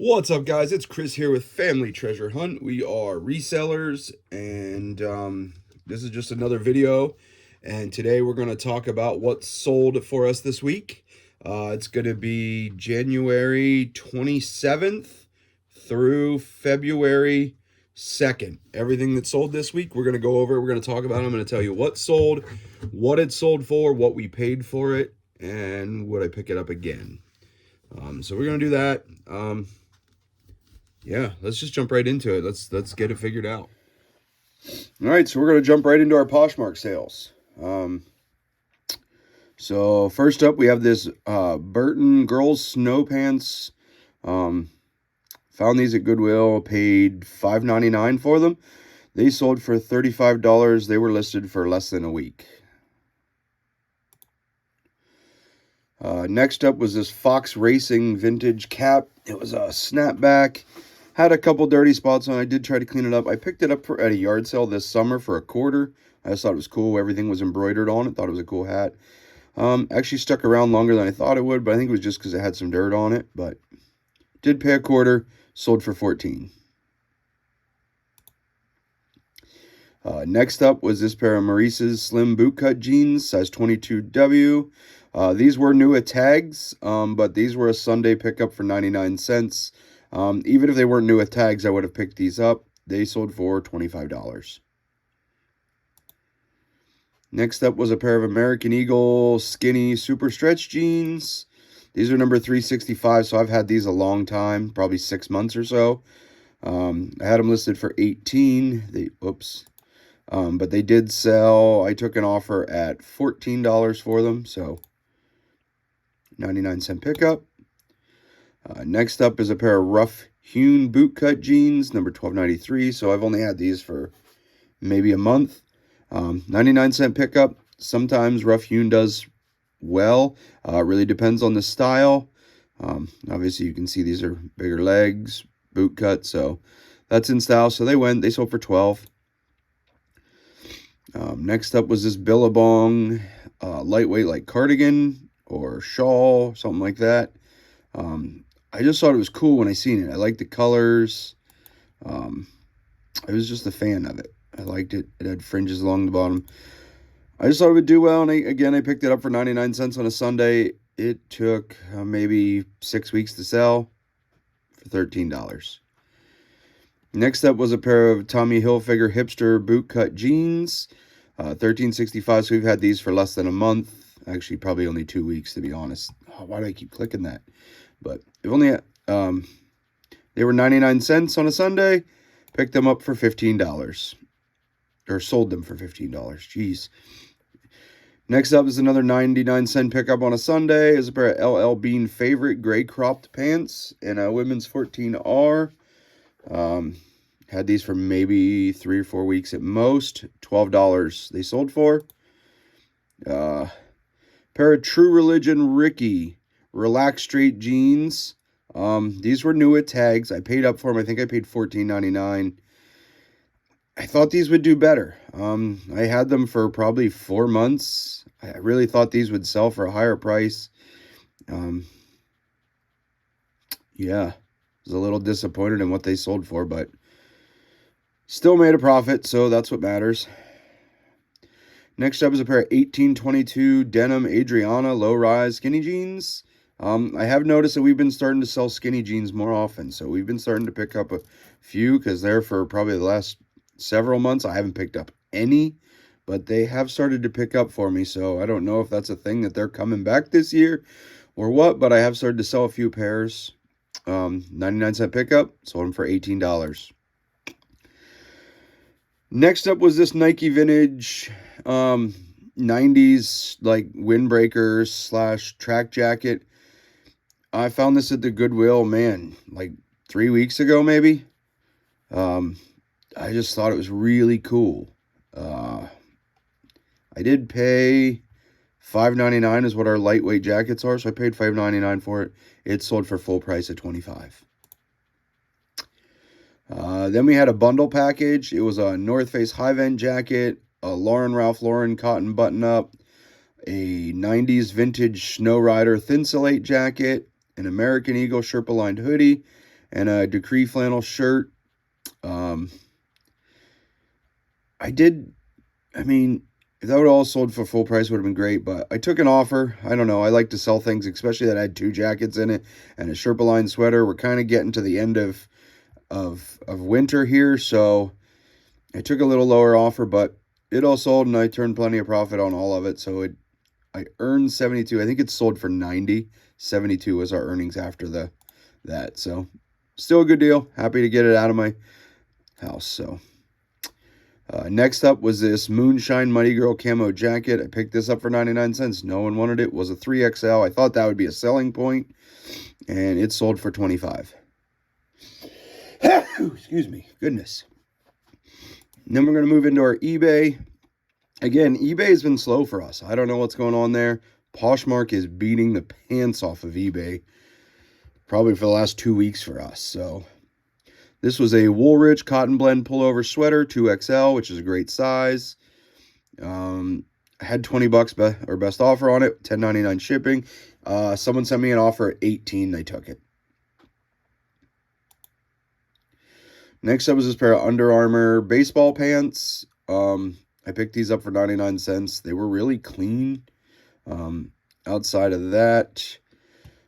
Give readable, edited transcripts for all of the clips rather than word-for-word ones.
What's up, guys? It's Chris here with Family Treasure Hunt. We are resellers, and this is just another video. And today we're going to talk about what sold for us this week. It's going to be January 27th through February 2nd. Everything that sold this week, we're going to go over. We're going to talk about it. I'm going to tell you what sold, what it sold for, what we paid for it, and would I pick it up again. So we're going to do that. Yeah, let's just jump right into it. Let's get it figured out. All right, so we're gonna jump right into our Poshmark sales. So first up, we have this Burton girls snow pants. Found these at Goodwill. Paid $5.99 for them. They sold for $35. They were listed for less than a week. Next up was this Fox Racing vintage cap. It was a snapback. Had a couple dirty spots on it. I did try to clean it up. I picked it up at a yard sale this summer for $1. I just thought it was cool. Everything was embroidered on it. Thought it was a cool hat. Actually stuck around longer than I thought it would, but I think it was just because it had some dirt on it. But did pay $1. Sold for $14. Next up was this pair of Maurice's slim bootcut jeans, size 22W. These were new at tags, but these were a Sunday pickup for 99 cents. Even if they weren't new with tags, I would have picked these up. They sold for $25. Next up was a pair of American Eagle skinny super stretch jeans. These are number 365, so I've had these a long time, probably 6 months or so. I had them listed for $18. But they did sell. I took an offer at $14 for them, so 99-cent pickup. Next up is a pair of rough hewn bootcut jeans, number 1293. So I've only had these for maybe a month. 99-cent pickup. Sometimes rough hewn does well. Really depends on the style. Obviously, you can see these are bigger legs, bootcut. So that's in style. So they sold for $12. Next up was this Billabong lightweight like cardigan or shawl, something like that. I just thought it was cool when I seen it. I liked the colors. I was just a fan of it. I liked it. It had fringes along the bottom. I just thought it would do well, and I picked it up for 99 cents on a Sunday. It took maybe 6 weeks to sell for $13. Next up was a pair of Tommy Hilfiger hipster bootcut jeans, $13.65. So we've had these for less than a month. Actually, probably only 2 weeks, to be honest. Oh, why do I keep clicking that? But they've only they were 99 cents on a Sunday. Picked them up for $15, or sold them for $15. Jeez. Next up is another 99-cent pickup on a Sunday. Is a pair of LL Bean favorite gray cropped pants in a women's 14R. Had these for maybe 3 or 4 weeks at most. $12 they sold for. Pair of True Religion Ricky Relax Straight jeans. These were new at tags. I paid up for them. I think I paid $14.99. I thought these would do better. I had them for probably 4 months. I really thought these would sell for a higher price. Yeah, I was a little disappointed in what they sold for, but still made a profit, so that's what matters. Next up is a pair of 1822 denim Adriana low-rise skinny jeans. I have noticed that we've been starting to sell skinny jeans more often, so we've been starting to pick up a few because they're for probably the last several months. I haven't picked up any, but they have started to pick up for me, so I don't know if that's a thing that they're coming back this year or what, but I have started to sell a few pairs. 99-cent pickup, sold them for $18. Next up was this Nike vintage 90s like windbreakers / track jacket. I found this at the Goodwill, man, like 3 weeks ago maybe. I just thought it was really cool. I did pay $5.99 is what our lightweight jackets are, so I paid $5.99 for it. It sold for full price at $25. Then we had a bundle package. It was a North Face high vent jacket, a Ralph Lauren cotton button-up, a 90s vintage Snow Rider Thinsulate jacket, an American Eagle Sherpa-lined hoodie, and a Decree flannel shirt. I mean, if that would all sold for full price would have been great, but I took an offer. I don't know. I like to sell things, especially that had 2 jackets in it and a Sherpa line sweater. We're kind of getting to the end of winter here, so I took a little lower offer, but it all sold and I turned plenty of profit on all of it. So I earned 72. I think it sold for 90. 72 was our earnings after that. So still a good deal. Happy to get it out of my house. So next up was this Moonshine Muddy Girl camo jacket. I picked this up for 99 cents. No one wanted it. It was a 3XL. I thought that would be a selling point, and it sold for 25. Excuse me. Goodness. And then we're going to move into our eBay. Again, eBay has been slow for us. I don't know what's going on there. Poshmark is beating the pants off of eBay probably for the last 2 weeks for us. So this was a Woolrich cotton blend pullover sweater, 2XL, which is a great size. I had $20 or best offer on it, $10.99 shipping. Someone sent me an offer at $18. I took it. Next up was this pair of Under Armour baseball pants. I picked these up for 99 cents. They were really clean. Outside of that,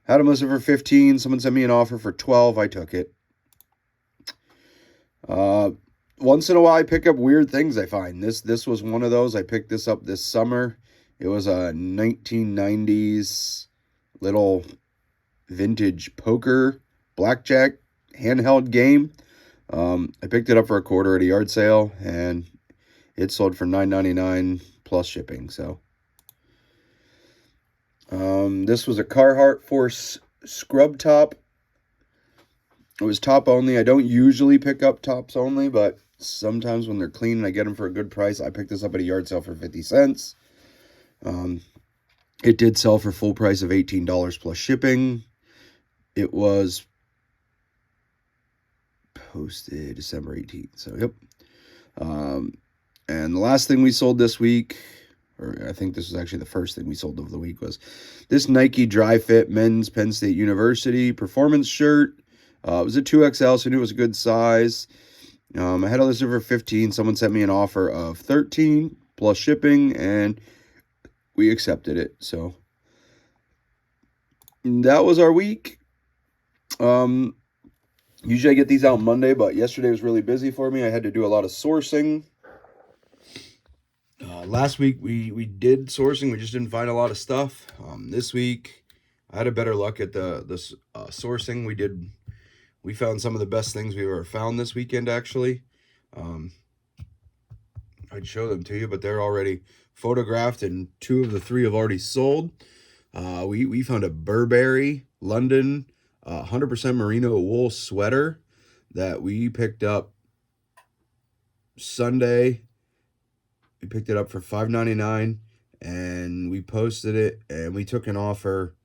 had them listed for 15. Someone sent me an offer for 12. I took it. Once in a while I pick up weird things I find. This was one of those. I picked this up this summer. It was a 1990s little vintage poker blackjack handheld game. I picked it up for $25 at a yard sale, and it sold for $9.99 plus shipping. So this was a Carhartt Force scrub top. It was top only. I don't usually pick up tops only, but sometimes when they're clean and I get them for a good price, I picked this up at a yard sale for 50 cents. It did sell for full price of $18 plus shipping. It was posted December 18th. So, yep. And the last thing we sold this week, or I think this was actually the first thing we sold of the week, was this Nike Dry Fit men's Penn State University performance shirt. It was a 2XL, so I knew it was a good size. I had it listed for 15. Someone sent me an offer of 13 plus shipping, and we accepted it. So that was our week. Usually I get these out Monday, but yesterday was really busy for me. I had to do a lot of sourcing. Last week we did sourcing. We just didn't find a lot of stuff. This week I had a better luck at the sourcing. We found some of the best things we've ever found this weekend, actually. I'd show them to you, but they're already photographed, and 2 of the 3 have already sold. We found a Burberry London 100% merino wool sweater that we picked up Sunday. We picked it up for $5.99, and we posted it, and we took an offer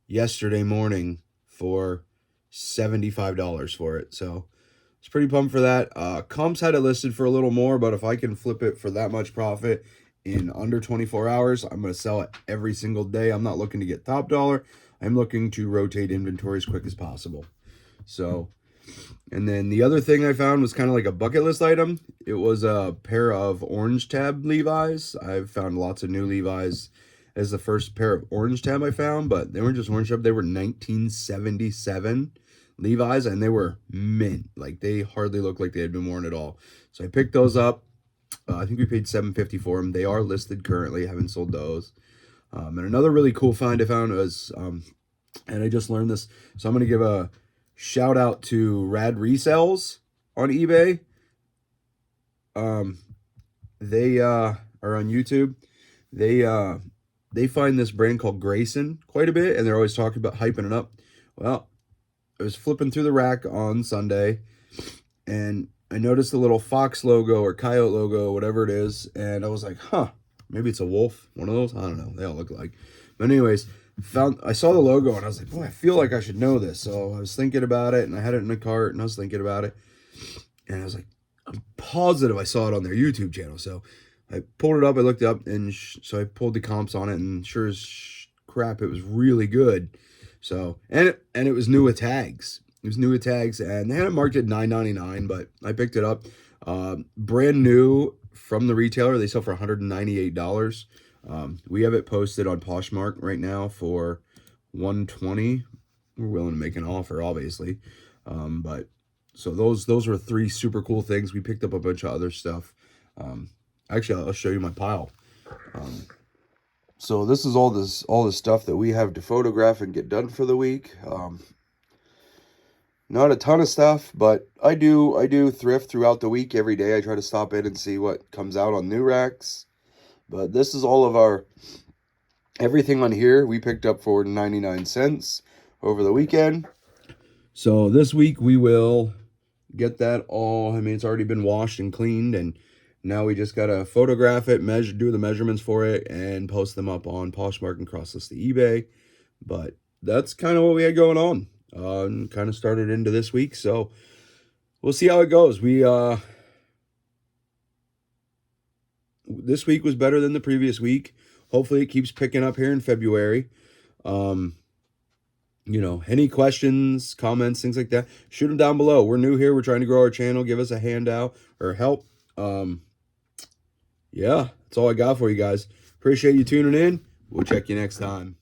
yesterday morning for $75 for it. So it's pretty pumped for that. Comps had it listed for a little more, but if I can flip it for that much profit in under 24 hours, I'm going to sell it every single day. I'm not looking to get top dollar. I'm looking to rotate inventory as quick as possible. So, and then the other thing I found was kind of like a bucket list item. It was a pair of orange tab Levi's. I've found lots of new Levi's as the first pair of orange tab I found, but they weren't just orange tab. They were 1977 Levi's, and they were mint. Like, they hardly looked like they had been worn at all. So I picked those up. I think we paid $7.50 for them. They are listed currently. I haven't sold those. And another really cool find I found was, and I just learned this, so I'm going to give a shout out to Rad Resells on eBay. They are on YouTube. They find this brand called Grayson quite a bit, and they're always talking about hyping it up. Well, I was flipping through the rack on Sunday, and I noticed the little fox logo or coyote logo, whatever it is, and I was like, maybe it's a wolf, one of those. I don't know. They all look alike. But anyways, I saw the logo, and I was like, boy, I feel like I should know this. So I was thinking about it, and I had it in the cart, and I was thinking about it, and I was like, I'm positive I saw it on their YouTube channel. So I pulled it up, I looked it up, and so I pulled the comps on it, and sure as crap, it was really good. So, and it was new with tags. It was new with tags, and they had it marked at $9.99, but I picked it up. Brand new from the retailer. They sell for $198. We have it posted on Poshmark right now for $120. We're willing to make an offer, obviously. But so those were three super cool things. We picked up a bunch of other stuff. Actually, I'll show you my pile. So this is all this stuff that we have to photograph and get done for the week. Not a ton of stuff, but I do thrift throughout the week. Every day I try to stop in and see what comes out on new racks. But this is all of our everything on here we picked up for 99 cents over the weekend. So this week we will get that all. I mean, it's already been washed and cleaned, and now we just gotta photograph it, do the measurements for it, and post them up on Poshmark and cross-list to eBay. But that's kind of what we had going on. Kind of started into this week, so we'll see how it goes. This week was better than the previous week. Hopefully it keeps picking up here in February. Any questions, comments, things like that, shoot them down below. We're new here. We're trying to grow our channel. Give us a handout or help. Yeah, that's all I got for you guys. Appreciate you tuning in. We'll check you next time.